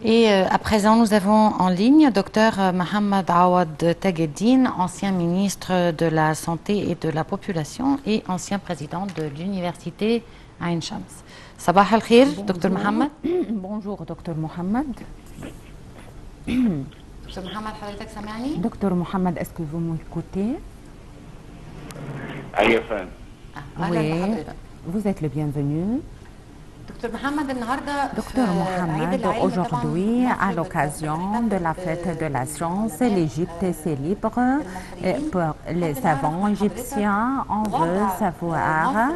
Et à présent, nous avons en ligne Dr Mohamed Awad Tagheddine, ancien ministre de la Santé et de la Population et ancien président de l'Université Ain Shams. Sabah al-Khir, Dr Mohamed. Bonjour, Dr Mohamed. Dr Mohamed, حضرتك سامعني؟ Dr Mohamed, est-ce que vous m'écoutez? أهلا فندم. Oui, vous êtes le bienvenu. Docteur Mohamed, aujourd'hui, à l'occasion de la fête de la science, l'Égypte célèbre pour les savants égyptiens. On veut savoir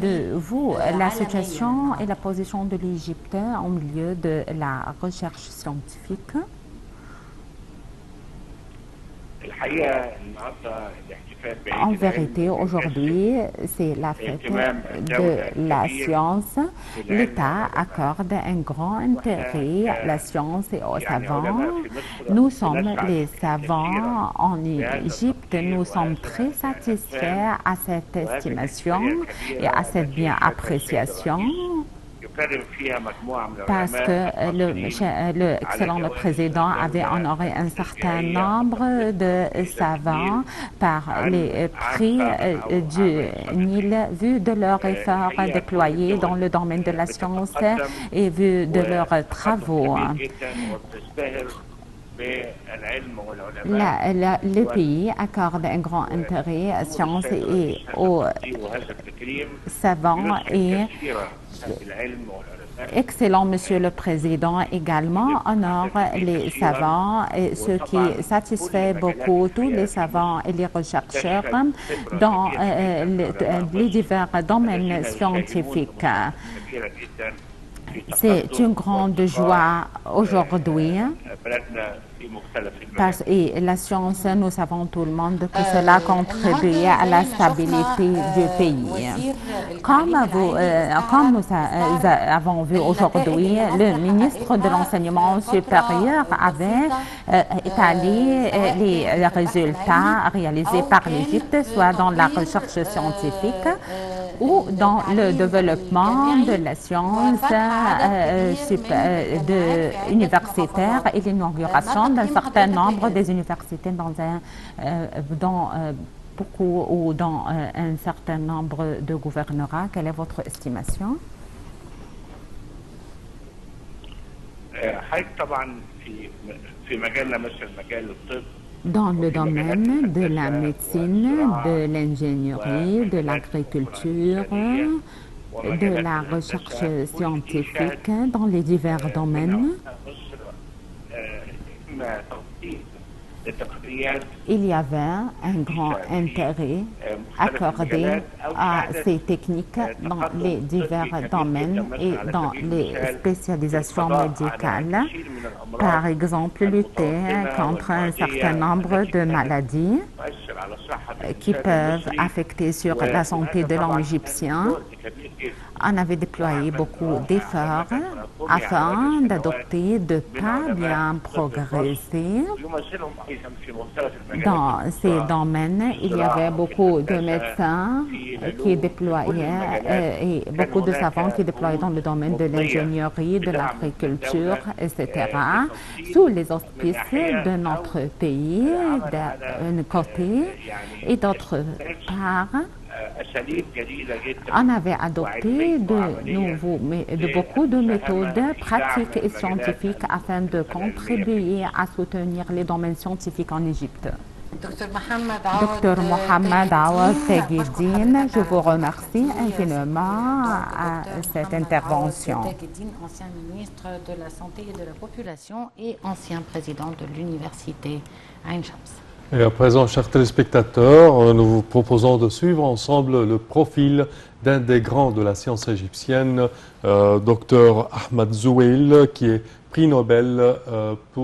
de vous la situation et la position de l'Égypte au milieu de la recherche scientifique. En vérité, aujourd'hui, c'est la fête de la science. L'État accorde un grand intérêt à la science et aux savants. Nous sommes les savants en Égypte. Nous sommes très satisfaits à cette estimation et à cette bien appréciation. Parce que l'excellent président avait honoré un certain nombre de savants par les prix du Nil, vu de leurs efforts déployés dans le domaine de la science et vu de leurs travaux. Le pays accorde un grand intérêt à la science et aux savants et excellent, Monsieur le Président, également honore les savants, et ce qui satisfait beaucoup tous les savants et les chercheurs dans les divers domaines scientifiques. C'est une grande joie aujourd'hui. Et la science, nous savons tout le monde que cela contribue à la stabilité du pays. Comme nous avons vu aujourd'hui, le ministre de l'Enseignement supérieur avait étalé les résultats réalisés par l'Égypte, soit dans la recherche scientifique ou dans le développement de la science universitaire et l'inauguration d'un certain nombre des universités dans un certain nombre de gouvernorats. Quelle est votre estimation? Dans le domaine de la médecine, de l'ingénierie, de l'agriculture, de la recherche scientifique, dans les divers domaines, il y avait un grand intérêt accordé à ces techniques dans les divers domaines et dans les spécialisations médicales. Par exemple, lutter contre un certain nombre de maladies qui peuvent affecter sur la santé de l'Égyptien. On avait déployé beaucoup d'efforts afin d'adopter de pas bien progresser. Dans ces domaines, il y avait beaucoup de médecins qui déployaient et beaucoup de savants qui déployaient dans le domaine de l'ingénierie, de l'agriculture, etc. Sous les auspices de notre pays, d'un côté, et d'autre part, on avait adopté beaucoup de méthodes pratiques et scientifiques afin de contribuer à soutenir les domaines scientifiques en Égypte. Dr Mohamed Awad Tagheddine, je vous remercie infiniment à cette intervention. Ancien ministre de la Santé et de la Population et ancien président de l'Université Ain Shams. Et à présent, chers téléspectateurs, nous vous proposons de suivre ensemble le profil d'un des grands de la science égyptienne, Dr Ahmad Zouheil, qui est prix Nobel pour